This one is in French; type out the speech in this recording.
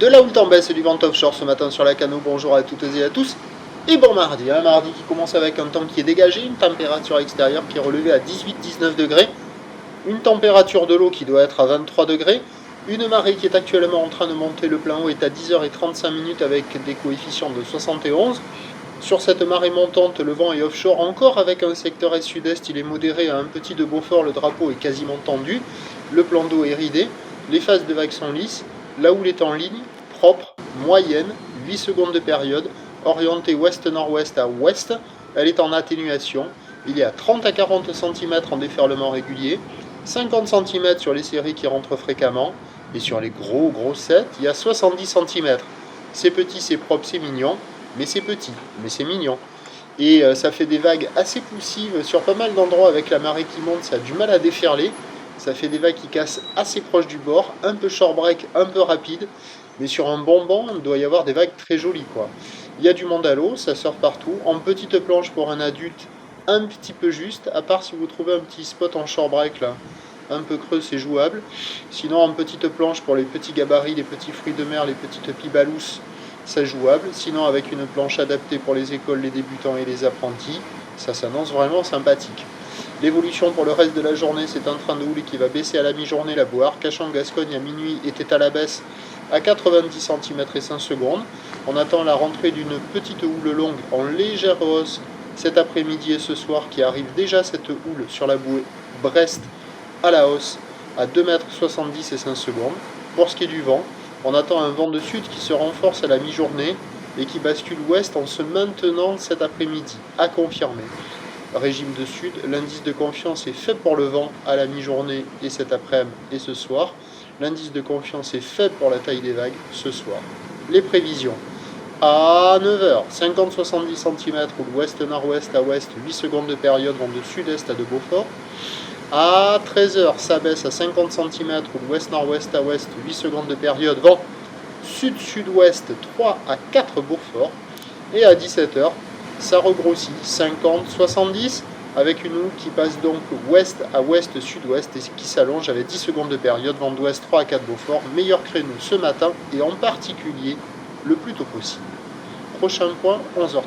De la houle en baisse du vent offshore ce matin sur la Cano, bonjour à toutes et à tous. Et bon mardi, un mardi qui commence avec un temps qui est dégagé, une température extérieure qui est relevée à 18-19 degrés, une température de l'eau qui doit être à 23 degrés, une marée qui est actuellement en train de monter, le plein eau est à 10h35 avec des coefficients de 71. Sur cette marée montante, le vent est offshore encore avec un secteur est-sud-est, il est modéré à un petit de Beaufort, le drapeau est quasiment tendu, le plan d'eau est ridé, les phases de vagues sont lisses, la houle est en ligne, propre, moyenne, 8 secondes de période, orientée ouest-nord-ouest à ouest, elle est en atténuation, il y a 30 à 40 cm en déferlement régulier, 50 cm sur les séries qui rentrent fréquemment, et sur les gros sets, il y a 70 cm. C'est petit, c'est propre, c'est mignon, mais c'est petit, mais c'est mignon. Et ça fait des vagues assez poussives sur pas mal d'endroits avec la marée qui monte, ça a du mal à déferler. Ça fait des vagues qui cassent assez proche du bord, un peu short break, un peu rapide, mais sur un bon banc, il doit y avoir des vagues très jolies, quoi. Il y a du monde à l'eau, ça surfe partout. En petite planche pour un adulte, un petit peu juste, à part si vous trouvez un petit spot en short break là, un peu creux, c'est jouable. Sinon, en petite planche pour les petits gabarits, les petits fruits de mer, les petites pibalousses, c'est jouable. Sinon, avec une planche adaptée pour les écoles, les débutants et les apprentis, ça s'annonce vraiment sympathique. L'évolution pour le reste de la journée, c'est un train de houle qui va baisser à la mi-journée. La boue Arcachon-Gascogne à minuit était à la baisse à 90 cm et 5 secondes. On attend la rentrée d'une petite houle longue en légère hausse cet après-midi et ce soir, qui arrive déjà cette houle sur la bouée Brest à la hausse à 2,70 m et 5 secondes. Pour ce qui est du vent, on attend un vent de sud qui se renforce à la mi-journée et qui bascule ouest en se maintenant cet après-midi, à confirmer. Régime de sud, l'indice de confiance est faible pour le vent à la mi-journée et cet après-midi et ce soir. L'indice de confiance est faible pour la taille des vagues ce soir. Les prévisions. À 9h, 50-70 cm ou ouest-nord-ouest à ouest, 8 secondes de période, vent de sud-est à de Beaufort. À 13h, ça baisse à 50 cm ou ouest-nord-ouest à ouest, 8 secondes de période, vent sud-sud-ouest, 3 à 4 Beaufort. Et à 17h, ça regrossit 50-70 avec une houle qui passe donc ouest à ouest-sud-ouest et qui s'allonge avec 10 secondes de période, vent d'ouest 3 à 4 Beaufort, meilleur créneau ce matin et en particulier le plus tôt possible. Prochain point, 11h30.